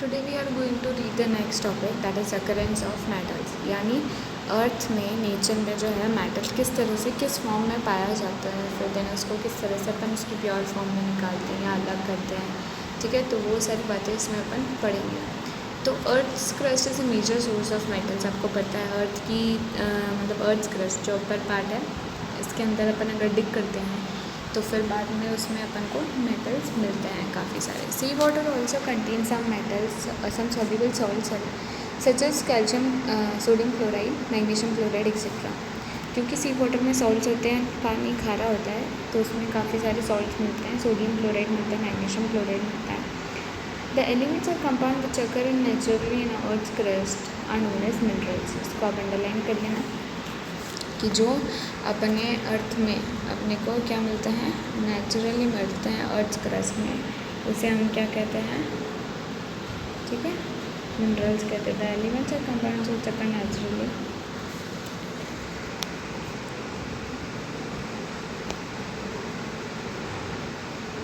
Today we are going to read the next topic that is occurrence of metals, यानी earth में nature में जो है metal किस तरह से किस फॉर्म में पाया जाता है, फिर देन उसको किस तरह से अपन उसकी प्योर फॉर्म में निकालते हैं या अलग करते हैं। ठीक है, तो वो सारी बातें इसमें अपन पढ़ेंगे। तो earth crust is a major source of metals. आपको पता है अर्थ की मतलब अर्थ क्रस्ट जो अपर पार्ट है, इसके अंदर अपन अगर डिग करते हैं तो फिर बाद में उसमें अपन को मेटल्स मिलते हैं काफ़ी सारे। Sea water also contain some metals, some soluble salts such as calcium, sodium chloride, magnesium chloride etcetera. क्योंकि सी वाटर में सॉल्ट्स होते हैं, पानी खारा होता है, तो उसमें काफ़ी सारे सॉल्ट्स मिलते हैं, सोडियम क्लोराइड मिलता है, मैग्नीशियम क्लोराइड मिलता है। द एलिमेंट्स और compound which occur in naturally in earth crust are known as minerals. इसको आप अंडरलाइन कर लेना कि जो अपने अर्थ में अपने को क्या मिलता है, नेचुरली मिलते हैं अर्थ क्रस्ट में, उसे हम क्या कहते हैं, ठीक है, मिनरल्स कहते हैं। एलिमेंट्स और compounds which occur naturally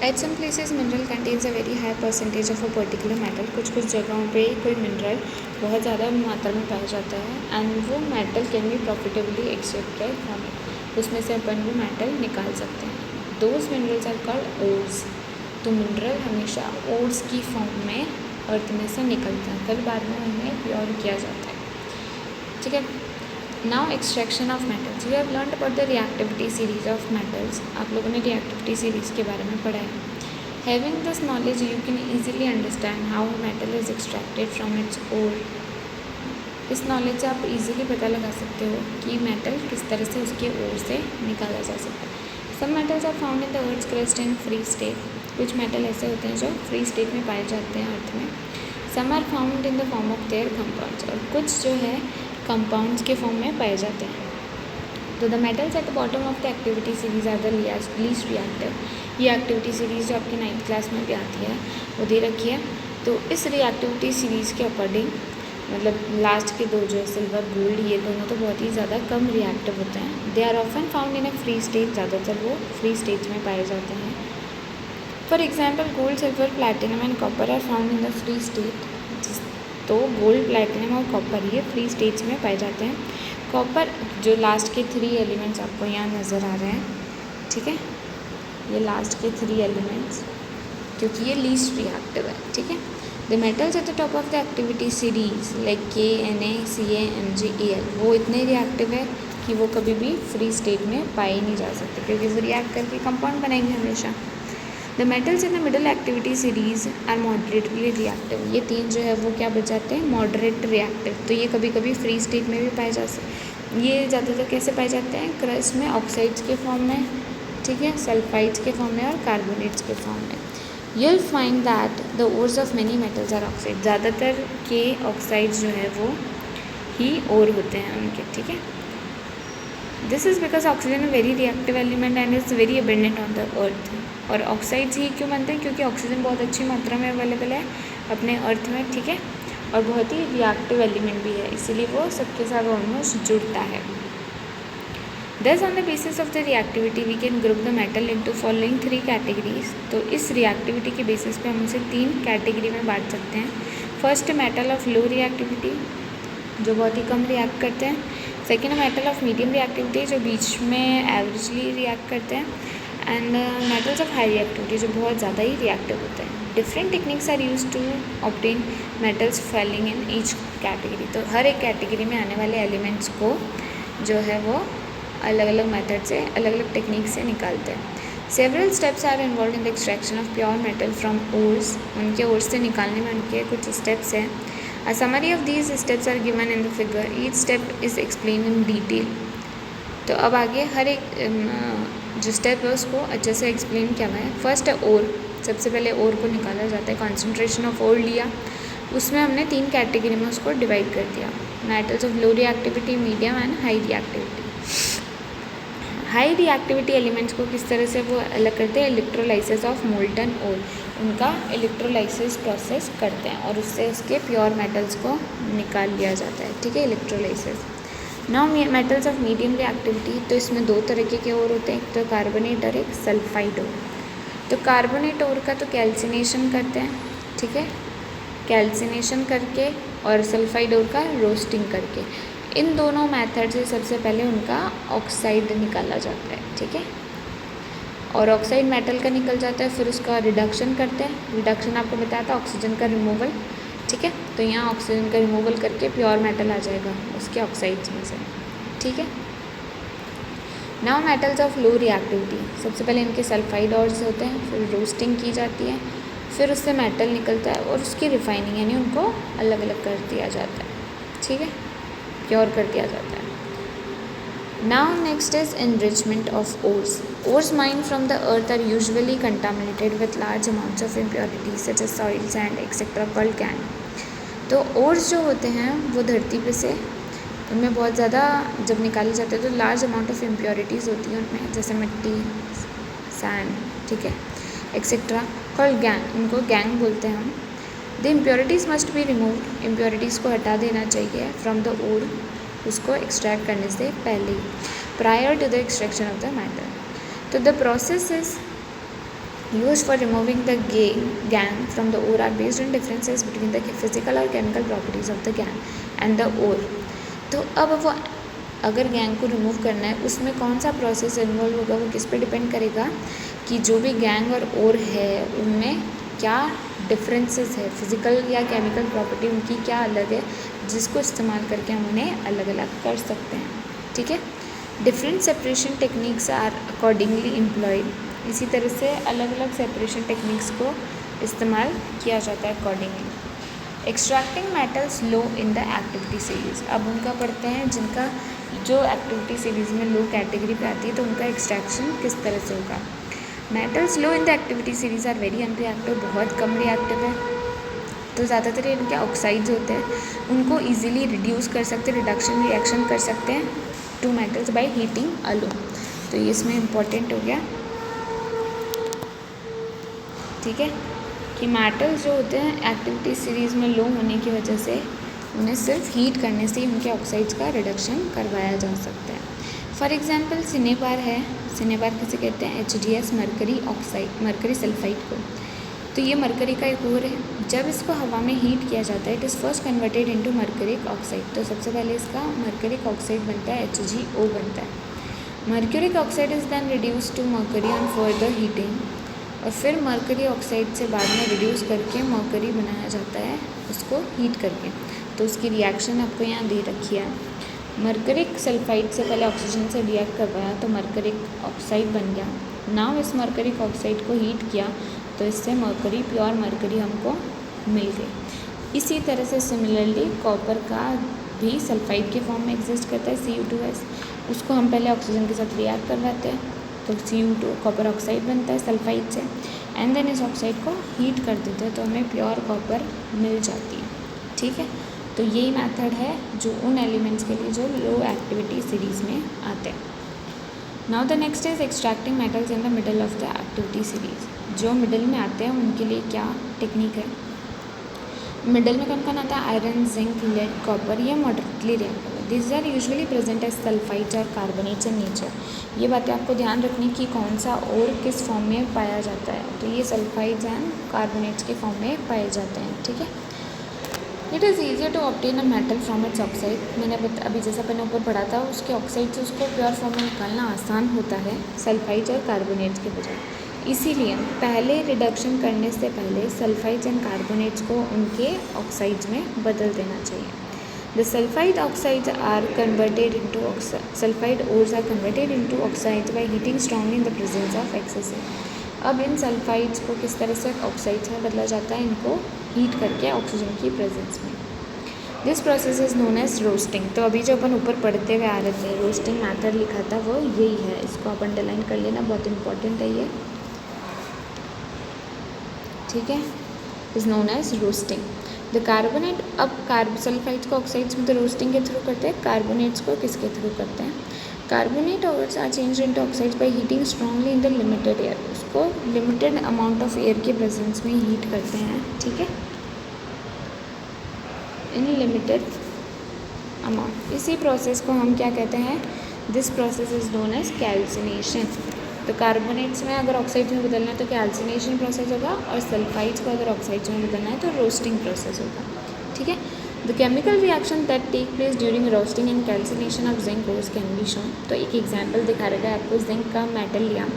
at some places mineral contains a very high percentage of a particular metal. कुछ कुछ जगहों पे कोई मिनरल बहुत ज़्यादा मात्रा में पाया जाता है एंड वो metal can be profitably extracted from it. उसमें से अपन वो मेटल निकाल सकते हैं। Those minerals are called ores. तो मिनरल हमेशा ओर्स की फॉर्म में अर्थ में से निकलता है, फिर बाद में उन्हें प्योर किया जाता है। ठीक है, now extraction of metals. We have learn about the reactivity series of metals. आप लोगों ने रिएक्टिविटी सीरीज़ के बारे में पढ़ा है। Having this knowledge you can easily understand how metal is extracted from its ore. इस नॉलेज से आप इजीली पता लगा सकते हो कि मेटल किस तरह से उसके ओर से निकाला जा सकता है। Some metals are found in the earth crust in free state. कुछ मेटल ऐसे होते हैं जो फ्री स्टेट में पाए जाते हैं अर्थ में। Some are found in the form of their compounds. और कुछ जो है कंपाउंड्स के फॉर्म में पाए जाते हैं। तो the metals at the bottom of the activity series are the least reactive. ये एक्टिविटी सीरीज जो आपकी 9th क्लास में भी आती है वो दे रखी है। तो इस रिएक्टिविटी सीरीज़ के अकॉर्डिंग मतलब लास्ट के दो जो है सिल्वर गोल्ड, ये दोनों तो बहुत ही ज़्यादा कम रिएक्टिव होते हैं। They are often found in a free state. ज़्यादातर वो फ्री स्टेट में पाए जाते हैं। For example gold, silver, platinum and copper are found in the free state. तो गोल्ड, प्लैटिनम और कॉपर ये फ्री स्टेट्स में पाए जाते हैं। कॉपर जो लास्ट के 3 एलिमेंट्स आपको यहाँ नज़र आ रहे हैं, ठीक है, ये लास्ट के 3 एलिमेंट्स, क्योंकि ये लीस्ट रिएक्टिव है। ठीक है, the metals at the top of the activity series like Na, Ca, Mg, Al वो इतने रिएक्टिव है कि वो कभी भी फ्री स्टेट में पाए ही नहीं जा सकते, क्योंकि वो रिएक्ट करके कंपाउंड बनाएंगे हमेशा। The metals in the middle activity series are moderately reactive. ये 3 जो है वो क्या बचाते हैं, मॉडरेट रिएक्टिव। तो ये कभी कभी फ्री स्टेट में भी पाए जा सकते। ये ज़्यादातर कैसे पाए जाते हैं, क्रस्ट में ऑक्साइड्स के फॉर्म में, ठीक है, सल्फाइड्स के फॉर्म में और कार्बोनेट्स के फॉर्म में। You'll find that the ores of many metals are oxide। ज़्यादातर के ऑक्साइड्स जो है वो ही ओर होते हैं उनके, ठीक है। This is because oxygen a very reactive element and is very abundant on the earth. और ऑक्साइड्स ही क्यों बनते हैं, क्योंकि ऑक्सीजन बहुत अच्छी मात्रा में अवेलेबल है अपने अर्थ में, ठीक है, और बहुत ही रिएक्टिव एलिमेंट भी है, इसीलिए वो सबके साथ ऑलमोस्ट जुड़ता है। Thus on the basis of the reactivity we can group the metal into following 3 categories। तो इस reactivity के basis पे हम उसे 3 कैटेगरी में बांट सकते हैं। First metal of low reactivity जो बहुत ही कम रिएक्ट करते हैं। Second metal of medium reactivity जो बीच में एवरेजली रिएक्ट करते हैं। And metals of high reactivity जो बहुत ज़्यादा ही रिएक्टिव होते हैं। Different techniques are use to obtain metals falling in each category. तो हर एक कैटेगरी में आने वाले एलिमेंट्स को जो है वो अलग अलग मेथड से, अलग अलग टेक्निक से निकालते हैं। Several steps are involve in the extraction of pure metal from ores. उनके ओर्स से निकालने में उनके कुछ स्टेप्स हैं। A summary of these steps are given in the figure. Each step is explain in detail. तो अब आगे हर एक जो स्टेप है उसको अच्छे से एक्सप्लेन किया हुआ है। फर्स्ट है ओर। सबसे पहले ओर को निकाला जाता है। कॉन्सेंट्रेशन ऑफ ओर लिया, उसमें हमने 3 कैटेगरी में उसको डिवाइड कर दिया। Metals of low reactivity, medium and high reactivity. High reactivity elements को किस तरह से वो अलग करते हैं, इलेक्ट्रोलाइसिस ऑफ मोल्टन ओर। उनका इलेक्ट्रोलाइसिस प्रोसेस करते हैं और उससे उसके प्योर मेटल्स को निकाल लिया जाता है, ठीक है, electrolysis. Now metals of medium reactivity, तो इसमें 2 तरीके के ओर होते हैं, एक तो कार्बोनेट और एक सल्फाइड ओर। तो कार्बोनेट ओर का तो कैल्सिनेशन करते हैं, ठीक है, कैल्सिनेशन करके और सल्फाइड ओर का रोस्टिंग करके। इन दोनों मेथड से सबसे पहले उनका ऑक्साइड निकाला जाता है, ठीक है। और ऑक्साइड मेटल का निकल जाता है, फिर उसका रिडक्शन करते हैं। रिडक्शन आपको बताया था ऑक्सीजन का रिमूवल, ठीक है। तो यहाँ ऑक्सीजन का रिमूवल करके प्योर मेटल आ जाएगा उसके ऑक्साइड्स में से, ठीक है। Now metals of low reactivity, सबसे पहले इनके सल्फाइड ऑर्स होते हैं, फिर रोस्टिंग की जाती है, फिर उससे मेटल निकलता है और उसकी रिफाइनिंग यानी उनको अलग अलग कर दिया जाता है, ठीक है, प्योर कर दिया जाता है। Now next is enrichment of ores. Ores mined from the earth are usually contaminated with large amounts of impurities such as soil, sand etcetera called gangue. तो ओर्स जो होते हैं वो धरती पे से उनमें बहुत ज़्यादा जब निकाले जाते हैं तो लार्ज अमाउंट ऑफ इम्प्योरिटीज़ होती हैं उनमें, जैसे मिट्टी, सैंड, ठीक है, एक्सेट्रा कॉल्ड गैंग, इनको गैंग बोलते हैं हम। The impurities must be removed, impurities को हटा देना चाहिए फ्रॉम द ओर, उसको एक्सट्रैक्ट करने से पहले ही, prior to the extraction of the matter. तो the process is used for removing the gang from the ore are based on differences between the physical or chemical properties of the gang and the ore। तो अब वो अगर gang को remove करना है उसमें कौन सा प्रोसेस इन्वॉल्व होगा वो किस पे डिपेंड करेगा कि जो भी गैंग और ओर है उनमें क्या डिफरेंसेस है, फिजिकल या केमिकल प्रॉपर्टी उनकी क्या अलग है, जिसको इस्तेमाल करके हम उन्हें अलग अलग कर सकते हैं, ठीक है। Different separation techniques are accordingly employed, इसी तरह से अलग अलग सेपरेशन टेक्निक्स को इस्तेमाल किया जाता है accordingly. Extracting metals low in the activity series, अब उनका पढ़ते हैं जिनका जो एक्टिविटी सीरीज़ में लो कैटेगरी पे आती है तो उनका एक्सट्रैक्शन किस तरह से होगा। Metals low in the activity series are very unreactive, बहुत कम रिएक्टिव है, तो ज़्यादातर इनके ऑक्साइड्स होते हैं, उनको ईजिली रिड्यूस कर सकते हैं, रिडक्शन रिएक्शन कर सकते हैं to metals by heating alone. तो ये इसमें इम्पॉर्टेंट हो गया, ठीक है, कि मेटल्स जो होते हैं एक्टिविटी सीरीज़ में लो होने की वजह से उन्हें सिर्फ हीट करने से ही उनके ऑक्साइड्स का रिडक्शन करवाया जा सकता है। फॉर एग्जांपल सिनेबार है, सिनेबार किसे कहते हैं, HDS mercury oxide, mercury sulphide को। तो ये मरकरी का एक ओर है, जब इसको हवा में हीट किया जाता है it is first converted into mercuric oxide, तो सबसे पहले इसका मरकरिक ऑक्साइड बनता है, HgO बनता है। Mercuric oxide is then reduce to mercury on further heating, और फिर मरकरी ऑक्साइड से बाद में रिड्यूस करके मरकरी बनाया जाता है उसको हीट करके। तो उसकी रिएक्शन आपको यहाँ दे रखी है, मरकरिक सल्फाइड से पहले ऑक्सीजन से रिएक्ट करवाया तो मरकरिक ऑक्साइड बन गया। नाउ इस मरकरिक ऑक्साइड को हीट किया तो इससे मरकरी, प्योर मरकरी हमको मिल गई। इसी तरह से सिमिलरली कॉपर का भी सल्फाइड के फॉर्म में एग्जिस्ट करता है, Cu2S, उसको हम पहले ऑक्सीजन के साथ रिएक्ट करवाते हैं तो Cu2 कॉपर ऑक्साइड बनता है सल्फाइड से, एंड देन इस ऑक्साइड को हीट कर देते हैं तो हमें प्योर कॉपर मिल जाती है, ठीक है। तो यही मेथड है जो उन एलिमेंट्स के लिए जो लो एक्टिविटी सीरीज़ में आते हैं। Now the next is extracting metals in the middle of the activity series, जो मिडल में आते हैं उनके लिए क्या टेक्निक है। मिडल में कौन कौन आता है, आयरन, जिंक, लेड, कॉपर, ये मॉडरेटली रिएक्टिव है। This are usually present as sulphides और कार्बोनेट्स इन नेचर। ये बातें आपको ध्यान रखनी कि कौन सा और किस फॉर्म में पाया जाता है, तो ये सल्फाइड्स एंड कार्बोनेट्स के फॉर्म में पाए जाते हैं, ठीक है। It is easier to obtain a metal from its oxide, मैंने अभी जैसा मैंने ऊपर पढ़ा था उसके ऑक्साइड से उसको प्योर फॉर्म में निकालना आसान होता है सल्फाइड्स और कार्बोनेट्स के बजाय, इसीलिए पहले रिडक्शन करने से पहले सल्फाइड्स एंड कार्बोनेट्स को उनके ऑक्साइड्स में बदल देना चाहिए। The sulphide oxides are converted into sulphide ores are converted into oxides by heating strongly in the presence of excessive. अब इन सल्फाइड्स को किस तरह से ऑक्साइड्स में बदला जाता है, इनको हीट करके ऑक्सीजन की प्रेजेंस में। This process is known as roasting. तो अभी जो अपन ऊपर पढ़ते हुए आ रहे थे रोस्टिंग मैथड लिखा था वो यही है, इसको आप अंडरलाइन कर लेना, बहुत इंपॉर्टेंट है ये, ठीक है, is known as roasting. The carbonate, अब सल्फाइड्स को ऑक्साइड्स में तो रोस्टिंग के थ्रू करते हैं, कार्बोनेट्स को किसके थ्रू करते हैं, carbonate ores are changed into oxides by heating strongly in the limited air, उसको लिमिटेड अमाउंट ऑफ एयर के प्रेजेंस में हीट करते हैं, ठीक है, इन लिमिटेड अमाउंट। इसी प्रोसेस को हम क्या कहते हैं, this process is known as calcination. तो कार्बोनेट्स में अगर ऑक्साइड्स में बदलना है तो कैल्सिनेशन प्रोसेस होगा, और सल्फाइड्स को अगर ऑक्साइड्स में बदलना है तो रोस्टिंग प्रोसेस होगा। ठीक है, the chemical reaction that take place during roasting and calcination of zinc ores can be shown. तो एक एग्जाम्पल दिखा रखा है आपको, जिंक का मेटल लिया,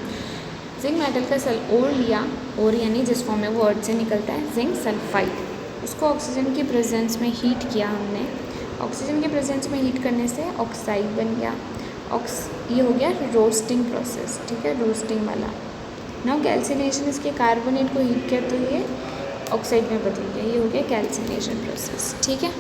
जिंक मेटल का ओर लिया, ओर यानी जिस फॉर्म में वो अर्थ से निकलता है, जिंक सल्फाइड, उसको ऑक्सीजन की प्रेजेंस में हीट किया हमने। ऑक्सीजन के प्रेजेंस में हीट करने से ऑक्साइड बन गया, ये हो गया रोस्टिंग प्रोसेस। ठीक है, रोस्टिंग वाला। नाउ कैल्सिनेशन, इसके कार्बोनेट को हीट किया तो ये ऑक्साइड में बदल गया, ये हो गया कैल्सिनेशन प्रोसेस। ठीक है,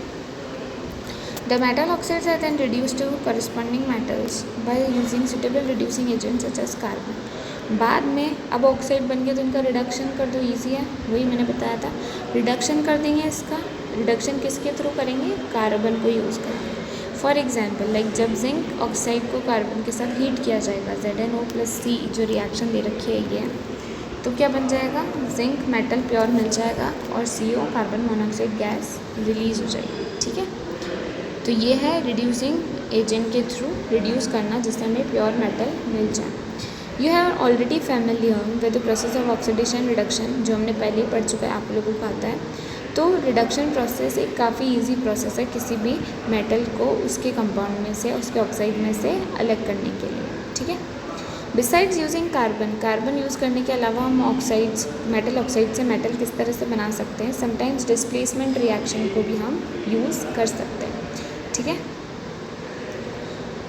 the metal oxides are then reduced to corresponding metals by using suitable reducing agent such as carbon. बाद में अब ऑक्साइड बन गया तो इनका रिडक्शन कर दो, ईजी है, वही मैंने बताया था, रिडक्शन कर देंगे। इसका रिडक्शन किसके थ्रू करेंगे, कार्बन को यूज़ करेंगे। फॉर एग्जाम्पल लाइक जब जिंक ऑक्साइड को कार्बन के साथ हीट किया जाएगा, ZnO+C जो रिएक्शन दे रखी है ये, तो क्या बन जाएगा, जिंक मेटल प्योर मिल जाएगा और CO carbon monoxide gas release हो जाएगी। ठीक है, तो ये है रिड्यूसिंग एजेंट के थ्रू रिड्यूस करना जिससे हमें प्योर मेटल मिल जाए। You have already familiar with the process of oxidation reduction, जो हमने पहले ही पढ़ चुका है, आप लोगों को आता है। तो रिडक्शन प्रोसेस एक काफ़ी इजी प्रोसेस है किसी भी मेटल को उसके कंपाउंड में से, उसके ऑक्साइड में से अलग करने के लिए। ठीक है, besides using carbon, carbon use करने के अलावा हम ऑक्साइड्स, मेटल ऑक्साइड से मेटल किस तरह से बना सकते हैं, समटाइम्स डिस्प्लेसमेंट रिएक्शन को भी हम यूज़ कर सकते हैं। ठीक है,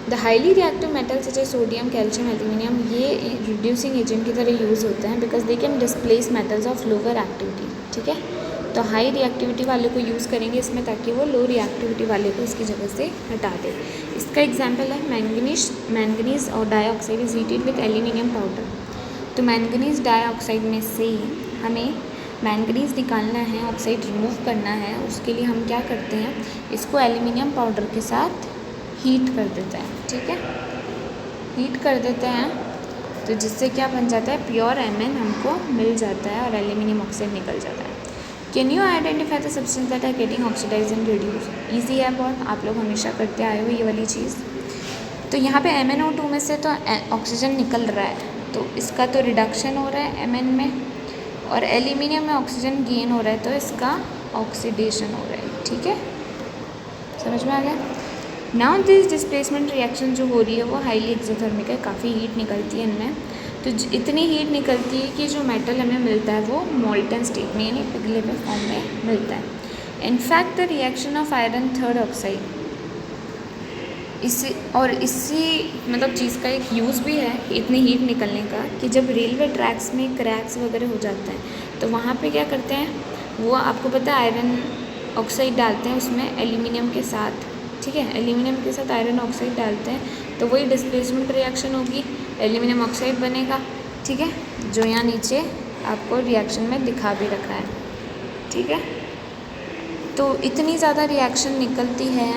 the highly reactive metal such as sodium, calcium, aluminium, ये रिड्यूसिंग एजेंट की तरह यूज़ होते हैं because they can displace metals of lower activity. ठीक है, तो हाई रिएक्टिविटी वाले को यूज़ करेंगे इसमें ताकि वो लो रिएक्टिविटी वाले को इसकी जगह से हटा दे। इसका एग्जांपल है मैंगनीज और dioxide is heated with aluminium powder. तो मैंगनीज डाइऑक्साइड में से हमें मैंगनीज निकालना है, ऑक्साइड रिमूव करना है, उसके लिए हम क्या करते हैं, इसको एल्यूमिनियम पाउडर के साथ हीट कर देते हैं। ठीक है, हीट कर देते हैं तो जिससे क्या बन जाता है, प्योर Mn हमको मिल जाता है और एल्यूमिनियम ऑक्साइड निकल जाता है। Can you identify the substance that are getting oxidise and reduce. Easy है बहुत, आप लोग हमेशा करते आए हो ये वाली चीज़। तो यहाँ पे MnO2 में से तो ऑक्सीजन निकल रहा है, तो इसका तो रिडक्शन हो रहा है Mn में, और एल्यूमिनियम में ऑक्सीजन गेन हो रहा है तो इसका ऑक्सीडेशन हो रहा है। ठीक है, समझ में आ गया। नाउ दिस डिस्प्लेसमेंट रिएक्शन जो हो रही है वो हाईली एक्सोथर्मिक है, काफ़ी हीट निकलती है इनमें। तो इतनी हीट निकलती है कि जो मेटल हमें मिलता है वो मोल्टन स्टेट में यानी पिघले हुए फॉर्म में मिलता है। In fact the reaction of iron third oxide, इसी मतलब चीज़ का एक यूज़ भी है इतनी हीट निकलने का कि जब रेलवे ट्रैक्स में क्रैक्स वगैरह हो जाते हैं तो वहाँ पे क्या करते हैं, वो आपको पता है आयरन ऑक्साइड डालते हैं उसमें एल्यूमिनियम के साथ। ठीक है, एल्यूमिनियम के साथ आयरन ऑक्साइड डालते हैं तो वही डिस्प्लेसमेंट रिएक्शन होगी, एल्यूमिनियम ऑक्साइड बनेगा। ठीक है, जो यहाँ नीचे आपको रिएक्शन में दिखा भी रखा है। ठीक है, तो इतनी ज़्यादा रिएक्शन निकलती है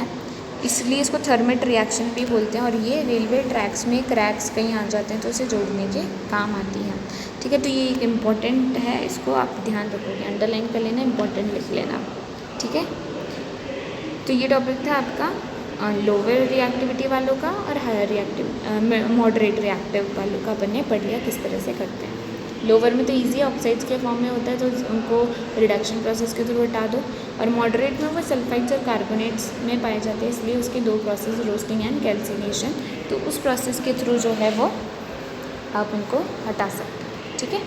इसलिए इसको थर्मेट रिएक्शन भी बोलते हैं, और ये रेलवे ट्रैक्स में क्रैक्स कहीं आ जाते हैं तो उसे जोड़ने के काम आती है। ठीक है, तो ये एक इम्पॉर्टेंट है, इसको आप ध्यान रखोगे, अंडरलाइन कर लेना, इम्पॉर्टेंट लिख लेना। ठीक है, तो ये टॉपिक था आपका लोअर रिएक्टिविटी वालों का और हायर रिएक्टिव मॉडरेट रिएक्टिव वालों का अपन ने पढ़ लिया किस तरह से करते हैं। लोअर में तो इजी ऑक्साइड्स के फॉर्म में होता है तो उनको रिडक्शन प्रोसेस के थ्रू हटा दो, और मॉडरेट में वो सल्फाइड्स और कार्बोनेट्स में पाए जाते हैं, इसलिए उसके दो प्रोसेस, रोस्टिंग एंड कैल्सिनेशन, तो उस प्रोसेस के थ्रू जो है वो आप उनको हटा सकते हैं। ठीक है,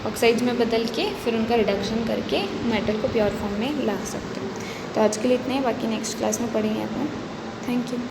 ऑक्साइड्स में बदल के फिर उनका रिडक्शन करके मेटल को प्योर फॉर्म में ला सकते हैं। तो आज के लिए इतने हैं, बाकी नेक्स्ट क्लास में पढ़ेंगे अपन। Thank you.